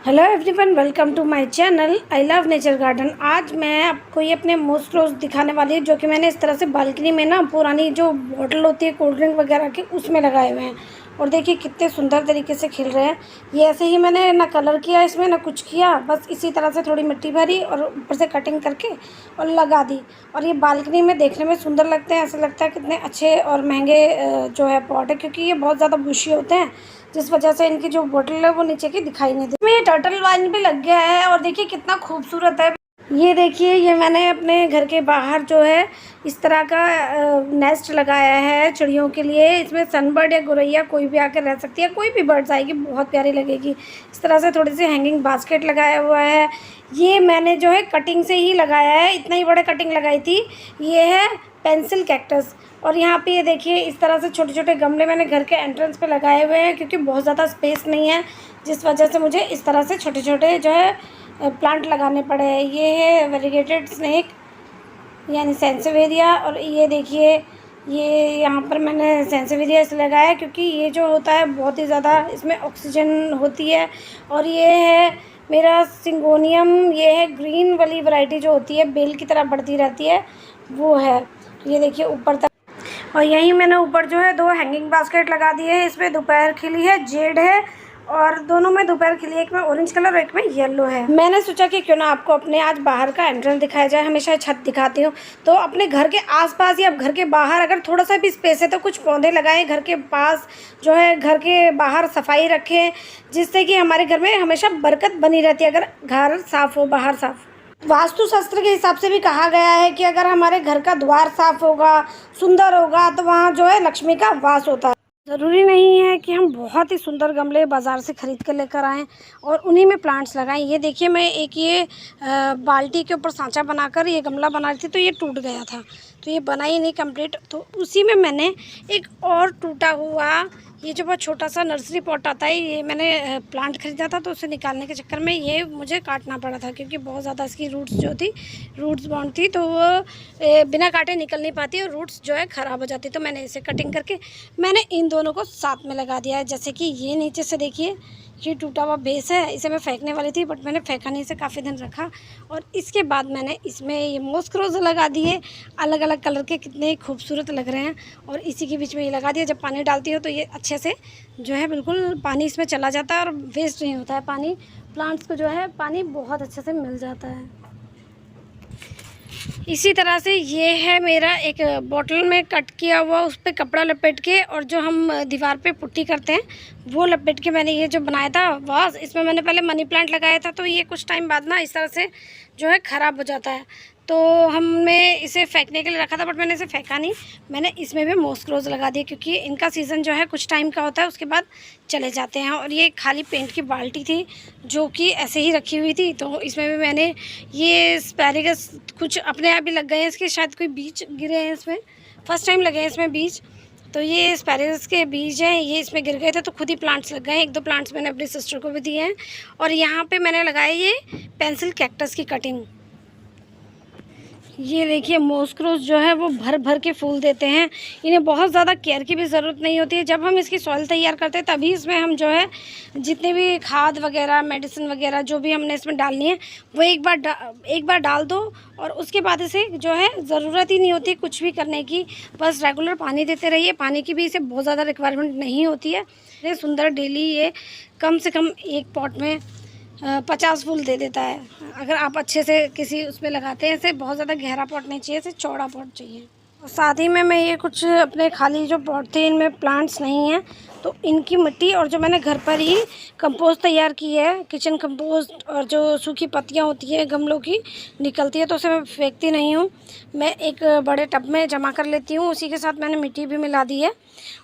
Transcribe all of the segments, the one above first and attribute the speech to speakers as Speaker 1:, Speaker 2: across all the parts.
Speaker 1: Hello everyone, welcome to my channel I love nature garden. आज मैं आपको ये अपने मोस्ट रोज़ दिखाने वाली हूँ, जो कि मैंने इस तरह से बालकनी में ना पुरानी जो बॉटल होती है कोल्ड ड्रिंक वगैरह की, उसमें लगाए हुए हैं। और देखिए कितने सुंदर तरीके से खिल रहे हैं। ये ऐसे ही मैंने ना कलर किया इसमें ना कुछ किया, बस इसी तरह से थोड़ी मिट्टी भरी और ऊपर से कटिंग करके और लगा दी। और ये बालकनी में देखने में सुंदर लगते हैं, ऐसा लगता है कितने अच्छे और महंगे जो है पॉट है, क्योंकि ये बहुत ज़्यादा बुशी होते हैं, जिस वजह से इनकी जो बोतल है वो नीचे की दिखाई नहीं देती। ये टर्टल वाइन भी लग गया है और देखिए कितना खूबसूरत है। ये देखिए, ये मैंने अपने घर के बाहर जो है इस तरह का नेस्ट लगाया है चिड़ियों के लिए। इसमें सनबर्ड या गौरैया कोई भी आकर रह सकती है, कोई भी बर्ड्स आएगी, बहुत प्यारी लगेगी। इस तरह से थोड़ी सी हैंगिंग बास्केट लगाया हुआ है। ये मैंने जो है कटिंग से ही लगाया है, इतना ही बड़ा कटिंग लगाई थी। ये है पेंसिल कैक्टस। और यहाँ पे ये देखिए इस तरह से छोटे छोटे गमले मैंने घर के एंट्रेंस पे लगाए हुए हैं, क्योंकि बहुत ज़्यादा स्पेस नहीं है, जिस वजह से मुझे इस तरह से छोटे छोटे जो है प्लांट लगाने पड़े हैं। ये है वेरीगेटेड स्नेक यानी सेंसेवेरिया। और ये देखिए, ये यहाँ पर मैंने सेंसेवेरिया इसलिए लगाया है क्योंकि ये जो होता है बहुत ही ज़्यादा इसमें ऑक्सीजन होती है। और ये है मेरा सिंगोनियम, ये है ग्रीन वाली वैरायटी जो होती है, बेल की तरह बढ़ती रहती है, वो है। ये देखिए ऊपर तक। और यहीं मैंने ऊपर जो है 2 हैंगिंग बास्केट लगा दिए हैं। इसमें दोपहर खिली है, जेड है, और दोनों में दोपहर खिली है। एक में ऑरेंज कलर और एक में येलो है। मैंने सोचा कि क्यों ना आपको अपने आज बाहर का एंट्रेंस दिखाया जाए। हमेशा छत दिखाती हूँ, तो अपने घर के आसपास या घर के बाहर अगर थोड़ा सा भी स्पेस है तो कुछ पौधे लगाएं घर के पास, जो है घर के बाहर सफाई रखें, जिससे कि हमारे घर में हमेशा बरकत बनी रहती है, अगर घर साफ़ हो, बाहर साफ़। वास्तुशास्त्र के हिसाब से भी कहा गया है कि अगर हमारे घर का द्वार साफ होगा, सुंदर होगा, तो वहाँ जो है लक्ष्मी का वास होता है। ज़रूरी नहीं है कि हम बहुत ही सुंदर गमले बाज़ार से ख़रीद कर लेकर आएँ और उन्हीं में प्लांट्स लगाएं। ये देखिए, मैं एक ये बाल्टी के ऊपर सांचा बनाकर ये गमला बना रही थी, तो ये टूट गया था, तो ये बना ही नहीं कंप्लीट। तो उसी में मैंने एक और टूटा हुआ, ये जो बहुत छोटा सा नर्सरी पॉट आता है, ये मैंने प्लांट ख़रीदा था, तो उसे निकालने के चक्कर में ये मुझे काटना पड़ा था, क्योंकि बहुत ज़्यादा इसकी रूट्स जो थी, रूट्स बाउंड थी, तो वो बिना काटे निकल नहीं पाती और रूट्स जो है ख़राब हो जाती। तो मैंने इसे कटिंग करके मैंने इन दोनों को साथ में लगा दिया है। जैसे कि ये नीचे से देखिए, ये टूटा हुआ बेस है, इसे मैं फेंकने वाली थी बट मैंने फेंका नहीं, इसे काफ़ी दिन रखा। और इसके बाद मैंने इसमें ये मॉस्क रोज़ लगा दिए, अलग अलग कलर के, कितने खूबसूरत लग रहे हैं। और इसी के बीच में ये लगा दिया। जब पानी डालती हो तो ये अच्छे से जो है बिल्कुल पानी इसमें चला जाता है और वेस्ट नहीं होता है पानी। प्लांट्स को जो है पानी बहुत अच्छे से मिल जाता है। इसी तरह से ये है मेरा एक बॉटल में कट किया हुआ, उस पर कपड़ा लपेट के, और जो हम दीवार पे पुट्टी करते हैं वो लपेट के मैंने ये जो बनाया था वास। इसमें मैंने पहले मनी प्लांट लगाया था, तो ये कुछ टाइम बाद ना इस तरह से जो है ख़राब हो जाता है, तो हमने इसे फेंकने के लिए रखा था, बट मैंने इसे फेंका नहीं। मैंने इसमें भी मॉस्क रोज़ लगा दिए, क्योंकि इनका सीज़न जो है कुछ टाइम का होता है, उसके बाद चले जाते हैं। और ये खाली पेंट की बाल्टी थी जो कि ऐसे ही रखी हुई थी, तो इसमें भी मैंने ये एस्पैरेगस कुछ अपने आप ही लग गए हैं। इसके शायद कोई बीज गिरे हैं इसमें, फर्स्ट टाइम लगे हैं इसमें बीज। तो ये एस्पैरेगस के बीज हैं, ये इसमें गिर गए थे तो खुद ही प्लांट्स लग गए हैं। 1-2 प्लांट्स मैंने अपनी सिस्टर को भी दिए हैं। और यहाँ पे मैंने लगाया ये पेंसिल कैक्टस की कटिंग। ये देखिए, मॉस्क रोज़ जो है वो भर भर के फूल देते हैं। इन्हें बहुत ज़्यादा केयर की भी ज़रूरत नहीं होती है। जब हम इसकी सॉइल तैयार करते हैं तभी इसमें हम जो है जितने भी खाद वगैरह, मेडिसिन वगैरह जो भी हमने इसमें डालनी है, वो एक बार डाल दो, और उसके बाद इसे जो है ज़रूरत ही नहीं होती कुछ भी करने की। बस रेगुलर पानी देते रहिए। पानी की भी इसे बहुत ज़्यादा रिक्वायरमेंट नहीं होती है। ये सुंदर डेली ये कम से कम एक पॉट में 50 फूल दे देता है, अगर आप अच्छे से किसी उसमें लगाते हैं। इसे बहुत ज़्यादा गहरा पॉट नहीं चाहिए, इसे चौड़ा पॉट चाहिए। और साथ ही में मैं ये कुछ अपने खाली जो पॉट थे, इनमें प्लांट्स नहीं हैं, तो इनकी मिट्टी और जो मैंने घर पर ही कंपोस्ट तैयार की है, किचन कंपोस्ट, और जो सूखी पत्तियाँ होती है गमलों की निकलती है, तो उसे मैं फेंकती नहीं हूँ, मैं एक बड़े टब में जमा कर लेती हूँ। उसी के साथ मैंने मिट्टी भी मिला दी है,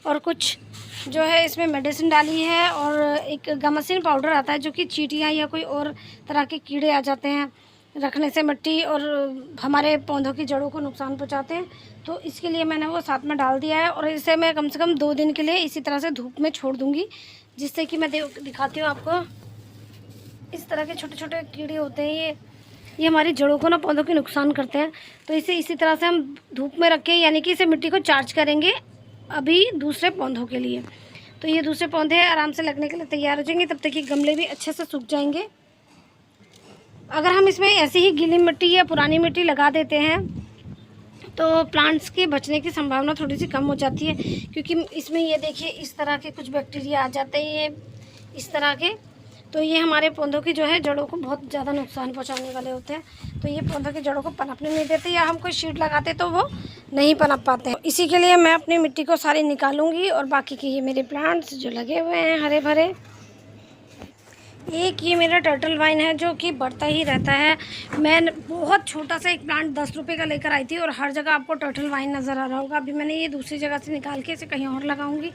Speaker 1: और कुछ जो है इसमें मेडिसिन डाली है, और एक गमासिन पाउडर आता है जो कि चींटियाँ या कोई और तरह के कीड़े आ जाते हैं रखने से मिट्टी, और हमारे पौधों की जड़ों को नुकसान पहुंचाते हैं, तो इसके लिए मैंने वो साथ में डाल दिया है। और इसे मैं कम से कम 2 दिन के लिए इसी तरह से धूप में छोड़ दूँगी, जिससे कि मैं दिखाती हूँ आपको। इस तरह के छोटे छोटे कीड़े होते हैं, ये हमारी जड़ों को ना, पौधों के नुकसान करते हैं। तो इसे इसी तरह से हम धूप में रख के, यानी कि इसे मिट्टी को चार्ज करेंगे अभी दूसरे पौधों के लिए। तो ये दूसरे पौधे आराम से लगने के लिए तैयार हो जाएंगे। तब तक ये गमले भी अच्छे से सूख जाएंगे। अगर हम इसमें ऐसे ही गीली मिट्टी या पुरानी मिट्टी लगा देते हैं तो प्लांट्स के बचने की संभावना थोड़ी सी कम हो जाती है, क्योंकि इसमें ये देखिए इस तरह के कुछ बैक्टीरिया आ जाते हैं, ये इस तरह के, तो ये हमारे पौधों की जो है जड़ों को बहुत ज़्यादा नुकसान पहुंचाने वाले होते हैं। तो ये पौधों की जड़ों को पनपने नहीं देते, या हम कोई शीट लगाते तो वो नहीं पनप पाते हैं। इसी के लिए मैं अपनी मिट्टी को सारी निकालूंगी और बाकी के ये मेरे प्लांट्स जो लगे हुए हैं हरे भरे। एक ये मेरा टर्टल वाइन है जो कि बढ़ता ही रहता है। मैं बहुत छोटा सा एक प्लांट 10 रुपये का लेकर आई थी और हर जगह आपको टर्टल वाइन नज़र आ रहा होगा। अभी मैंने ये दूसरी जगह से निकाल के इसे कहीं और लगाऊंगी।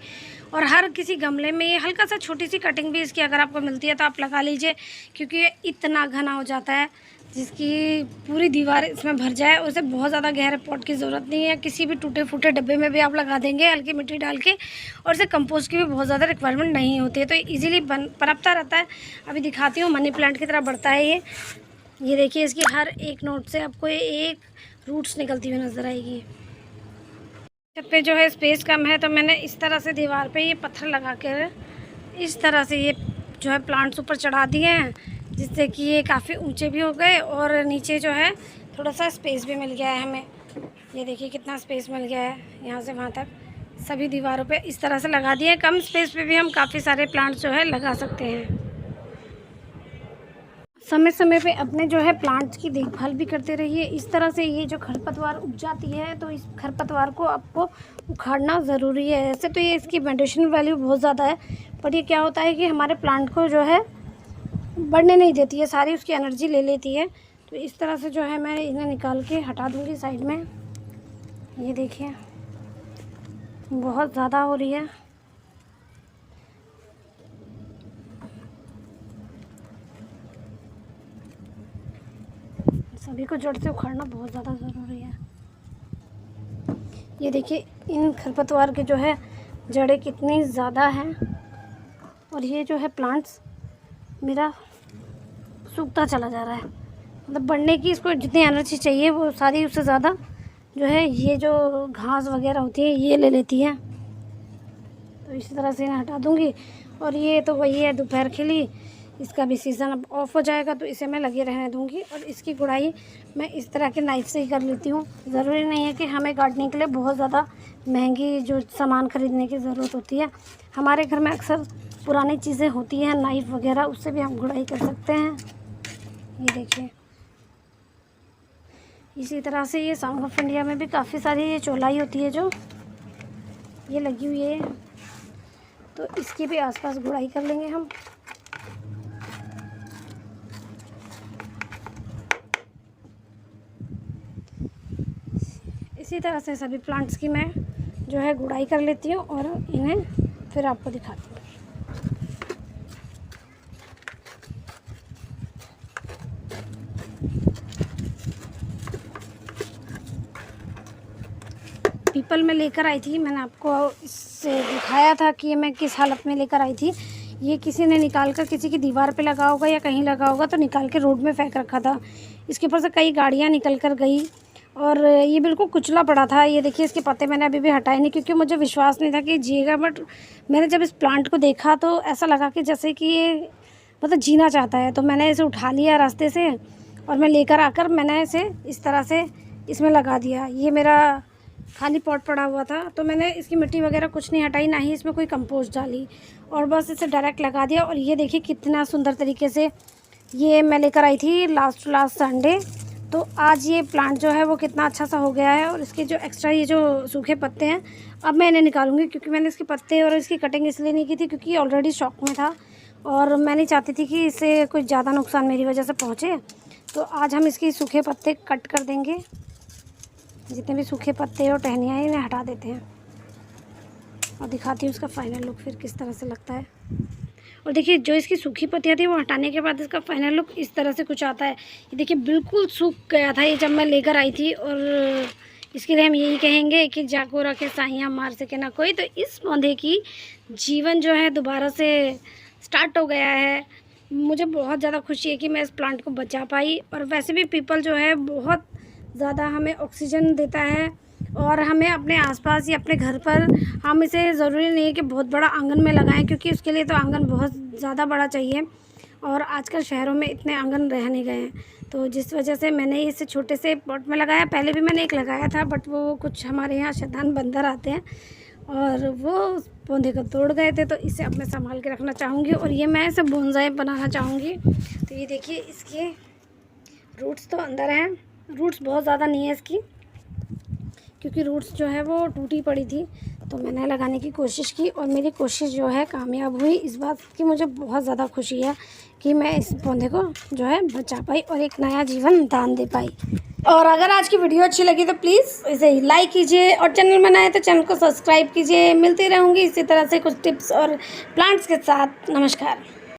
Speaker 1: और हर किसी गमले में ये हल्का सा छोटी सी कटिंग भी इसकी अगर आपको मिलती है तो आप लगा लीजिए, क्योंकि ये इतना घना हो जाता है जिसकी पूरी दीवार इसमें भर जाए। उसे बहुत ज़्यादा गहरे पॉट की ज़रूरत नहीं है, किसी भी टूटे फूटे डब्बे में भी आप लगा देंगे हल्की मिट्टी डाल के, और इसे कंपोस्ट की भी बहुत ज़्यादा रिक्वायरमेंट नहीं होती है, तो ईजिली पनपता रहता है। अभी दिखाती हूँ, मनी प्लांट की तरह बढ़ता है ये देखिए, इसकी हर एक नोट से आपको एक रूट्स निकलती हुई नज़र आएगी। छत पे जो है स्पेस कम है तो मैंने इस तरह से दीवार पे ये पत्थर लगा कर इस तरह से ये जो है प्लांट्स ऊपर चढ़ा दिए हैं, जिससे कि ये काफ़ी ऊंचे भी हो गए और नीचे जो है थोड़ा सा स्पेस भी मिल गया है हमें। ये देखिए कितना स्पेस मिल गया है, यहाँ से वहाँ तक सभी दीवारों पे इस तरह से लगा दिए हैं। कम स्पेस पे भी हम काफ़ी सारे प्लांट्स जो है लगा सकते हैं। समय समय पे अपने जो है प्लांट्स की देखभाल भी करते रहिए। इस तरह से ये जो खरपतवार उग जाती है तो इस खरपतवार को आपको उखाड़ना ज़रूरी है। ऐसे तो ये इसकी मेडिसिनल वैल्यू बहुत ज़्यादा है, पर ये क्या होता है कि हमारे प्लांट को जो है बढ़ने नहीं देती है, सारी उसकी एनर्जी ले लेती है। तो इस तरह से जो है मैं इन्हें निकाल के हटा दूँगी साइड में। ये देखिए बहुत ज़्यादा हो रही है। सभी को जड़ से उखाड़ना बहुत ज़्यादा ज़रूरी है। ये देखिए इन खरपतवार के जो है जड़ें कितनी ज़्यादा हैं, और ये जो है प्लांट्स मेरा सूखता चला जा रहा है। मतलब बढ़ने की इसको जितनी एनर्जी चाहिए वो सारी उससे ज़्यादा जो है ये जो घास वगैरह होती है ये ले लेती है। तो इसी तरह से इन्हें हटा दूँगी। और ये तो वही है दोपहर खिली, इसका भी सीज़न अब ऑफ हो जाएगा तो इसे मैं लगे रहने दूँगी। और इसकी गुड़ाई मैं इस तरह के नाइफ से ही कर लेती हूँ। ज़रूरी नहीं है कि हमें गार्डनिंग के लिए बहुत ज़्यादा महंगी जो सामान ख़रीदने की ज़रूरत होती है। हमारे घर में अक्सर पुरानी चीज़ें होती हैं, नाइफ़ वगैरह, उससे भी हम गुड़ाई कर सकते हैं। ये देखिए इसी तरह से ये सॉन्ग ऑफ इंडिया में भी काफ़ी सारी ये चौलाई होती है जो ये लगी हुई है, तो इसकी भी आसपास गुड़ाई कर लेंगे हम। इसी तरह से सभी प्लांट्स की मैं जो है गुड़ाई कर लेती हूँ और इन्हें फिर आपको दिखाती हूँ। पीपल में लेकर आई थी, मैंने आपको इससे दिखाया था कि मैं किस हालत में लेकर आई थी। ये किसी ने निकाल कर किसी की दीवार पे लगा होगा या कहीं लगा होगा, तो निकाल के रोड में फेंक रखा था। इसके ऊपर से कई गाड़ियाँ निकल कर गई और ये बिल्कुल कुचला पड़ा था। ये देखिए इसके पत्ते मैंने अभी भी हटाए नहीं, क्योंकि मुझे विश्वास नहीं था कि जिएगा। बट मैंने जब इस प्लांट को देखा तो ऐसा लगा कि जैसे कि ये मतलब जीना चाहता है। तो मैंने इसे उठा लिया रास्ते से और मैं लेकर आकर मैंने इसे इस तरह से इसमें लगा दिया। ये मेरा खाली पॉट पड़ा हुआ था, तो मैंने इसकी मिट्टी वगैरह कुछ नहीं हटाई, ना ही इसमें कोई कंपोस्ट डाली, और बस इसे डायरेक्ट लगा दिया। और ये देखिए कितना सुंदर तरीके से ये मैं लेकर आई थी लास्ट संडे। तो आज ये प्लांट जो है वो कितना अच्छा सा हो गया है। और इसके जो एक्स्ट्रा ये जो सूखे पत्ते हैं अब मैं इन्हें निकालूंगी, क्योंकि मैंने इसके पत्ते और इसकी कटिंग इसलिए नहीं की थी क्योंकि ये ऑलरेडी शॉक में था और मैं नहीं चाहती थी कि इससे कुछ ज़्यादा नुकसान मेरी वजह से पहुँचे। तो आज हम इसके सूखे पत्ते कट कर देंगे, जितने भी सूखे पत्ते और टहनियाँ हैं इन्हें हटा देते हैं और दिखाती हूँ उसका फाइनल लुक फिर किस तरह से लगता है। और देखिए जो इसकी सूखी पत्तियाँ थी वो हटाने के बाद इसका फाइनल लुक इस तरह से कुछ आता है। ये देखिए बिल्कुल सूख गया था ये जब मैं लेकर आई थी, और इसके लिए हम यही कहेंगे कि जाको रखे साइयाँ मार सके ना कोई। तो इस पौधे की जीवन जो है दोबारा से स्टार्ट हो गया है। मुझे बहुत ज़्यादा खुशी है कि मैं इस प्लांट को बचा पाई। और वैसे भी पीपल जो है बहुत ज़्यादा हमें ऑक्सीजन देता है और हमें अपने आसपास या अपने घर पर, हम इसे ज़रूरी नहीं है कि बहुत बड़ा आंगन में लगाएं, क्योंकि उसके लिए तो आंगन बहुत ज़्यादा बड़ा चाहिए और आजकल शहरों में इतने आंगन रह नहीं गए हैं। तो जिस वजह से मैंने इसे छोटे से पॉट में लगाया। पहले भी मैंने एक लगाया था, बट वो कुछ हमारे यहाँ शैतान बंदर आते हैं और वो उस पौधे को तोड़ गए थे। तो इसे अब मैं संभाल के रखना चाहूँगी और ये मैं इसे बोनसाई बनाना चाहूँगी। तो ये देखिए, इसके रूट्स तो अंदर हैं, रूट्स बहुत ज़्यादा नहीं है इसकी, क्योंकि रूट्स जो है वो टूटी पड़ी थी। तो मैंने लगाने की कोशिश की और मेरी कोशिश जो है कामयाब हुई। इस बात की मुझे बहुत ज़्यादा खुशी है कि मैं इस पौधे को जो है बचा पाई और एक नया जीवन दान दे पाई। और अगर आज की वीडियो अच्छी लगी तो प्लीज़ इसे लाइक कीजिए और चैनल में नए हैं तो चैनल को सब्सक्राइब कीजिए। मिलती रहूँगी इसी तरह से कुछ टिप्स और प्लांट्स के साथ। नमस्कार।